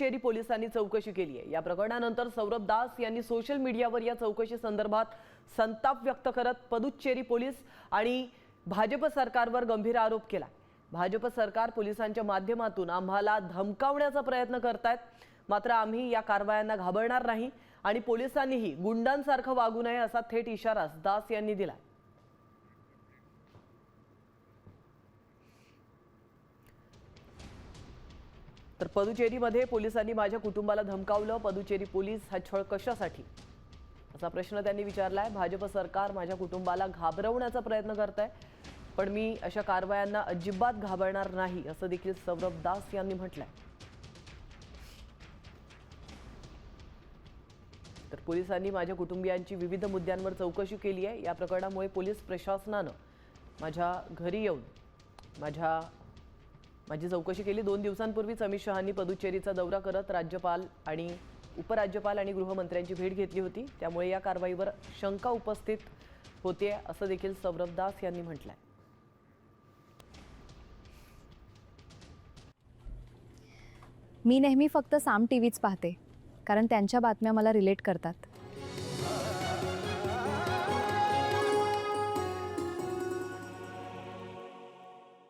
पुदुच्चेरी पोलिसांनी चौकशी केली आहे। या प्रकरणानंतर सौरभ दास यांनी सोशल मीडियावर या चौकशी संदर्भात संताप व्यक्त करत पुदुच्चेरी पोलीस आणि भाजप सरकारवर गंभीर आरोप केला। भाजप सरकार पोलिसांच्या माध्यमातून आम्हाला धमकावण्याचा प्रयत्न करतायत, मात्र आम्ही या कारवायांना घाबरणार नाही आणि पोलिसांनीही गुंडांसारखं वागू नये असा थेट इशारा दास यांनी दिला। तर पुदुच्चेरीमध्ये पोलिसांनी माझ्या कुटुंबाला धमकावलं, पुदुच्चेरी पोलीस हा छळ कशासाठी असा प्रश्न त्यांनी विचारलाय। भाजप सरकार माझ्या कुटुंबाला घाबरवण्याचा प्रयत्न करतंय, पण मी अशा कारवायांना अजिबात घाबरणार नाही असं देखील सौरभ दास यांनी म्हटलंय। तर पोलिसांनी माझ्या कुटुंबियांची विविध मुद्द्यांवर चौकशी केली आहे। या प्रकरणामुळे पोलीस प्रशासनानं माझ्या घरी येऊन माझी चौकशी केली। 2 दिवसांपूर्वीच अमित शहांनी पुदुच्चेरीचा दौरा करत राज्यपाल आणि उपराज्यपाल आणि गृहमंत्र्यांची भेट घेतली होती, त्यामुळे या कारवाईवर शंका उपस्थित होते असं देखील सौरभ दास यांनी म्हटलंय। मी नेहमी फक्त साम टीव्हीच पाहते, कारण त्यांच्या बातम्या मला रिलेट करतात।